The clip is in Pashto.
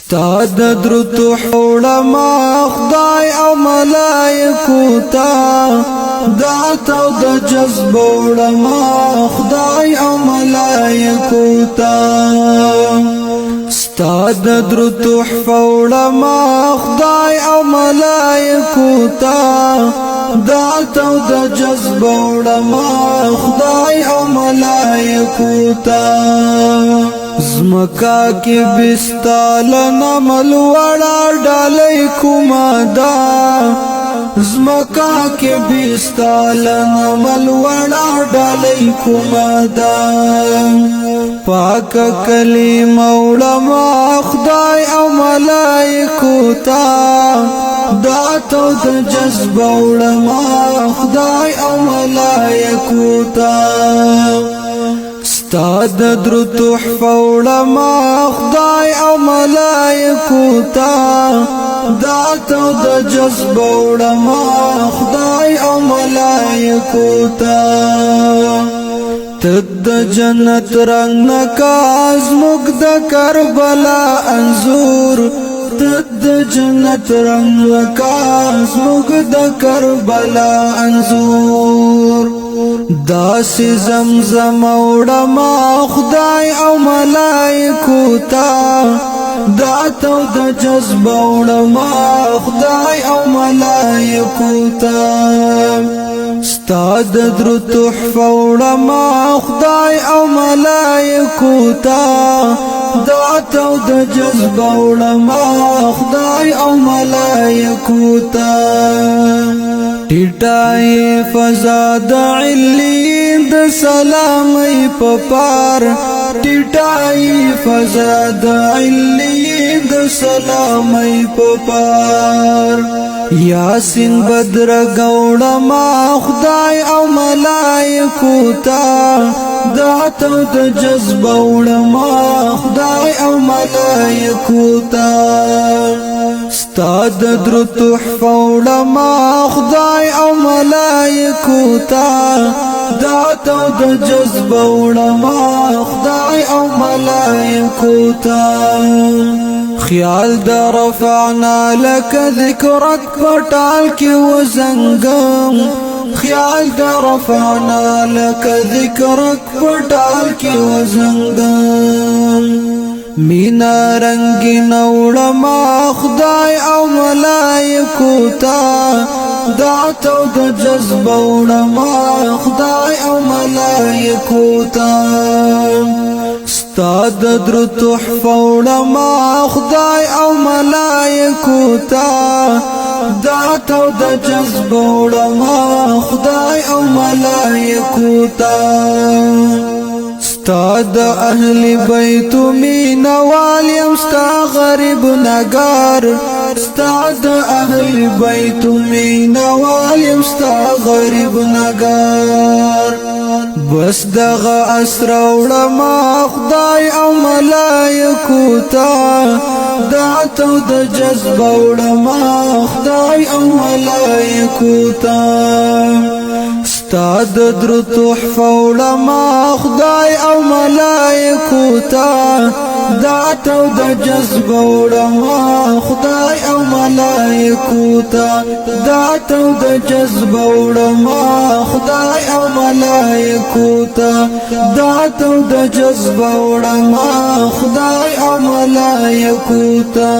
ستاد درود حولما خدای او ملائکو تا دعت او د جذب علما خدای او ملائکو تا ستاد درود حولما خدای او ملائکو تا دعت او د جذب علما خدای او ملائکو تا زمکا کی بستال نمل وڑا ڈالی کمادا زمکا کی بستال نمل وڑا ڈالی کمادا پاک کلیم علما خدای او ملائکو تا داتو د جذب علما خدای او ملائکو تا ستاد درود حولما خدای او ملائکو تا داتو د جذب علما خدای او ملائکو تا تد جنت رنگ نکاز مگد کربلا انزور تد جنت رنگ نکاز مگد کربلا انزور داسی زمزم اوڑما خدای او ملائکو تا داتو د جذب اوڑما خدای او ملائکو تا ستاد درود حولما خدای او ملائکو تا داتو د جذب اوڑما خدای او ملائکو تا ټټای فضا د علین د سلامي پپار ټټای فضا د علین د سلامي پپار یاسین بدر گوڑا ما خدای او ملائکو تا داتو د جذب علما خدای او ملائکو تا ستاد درود حولما خدای او ملائکو تا داتو د جذب علما خدای او ملائکو تا خیال در رفعنا لك ذکرک پټال کی وزنگم خیال در رفعنا لك ذکرک پټال کی وزنگم مینا رنگین علما خدای او ملائکو تا داتو د جذب علما خدای او ملائکو تا ستاد درود حولما خدای او ملائکو تا داتو د جذب علما خدای او ملائکو تا ستاد اهل بیت مین والیم ستا غریب نگار ستاد اهل بیت مین والیم ستا غریب نگار بس دغه اسر علما خدای او ملائکو تا داتو د جذب علما خدای او ملائکو تا ستاد درود حولما خدای او ملائکو تا داتو د جذب علما خدای او ملائکو تا داتو د جذب علما خدای او ملائکو تا داتو د جذب علما خدای او ملائکو تا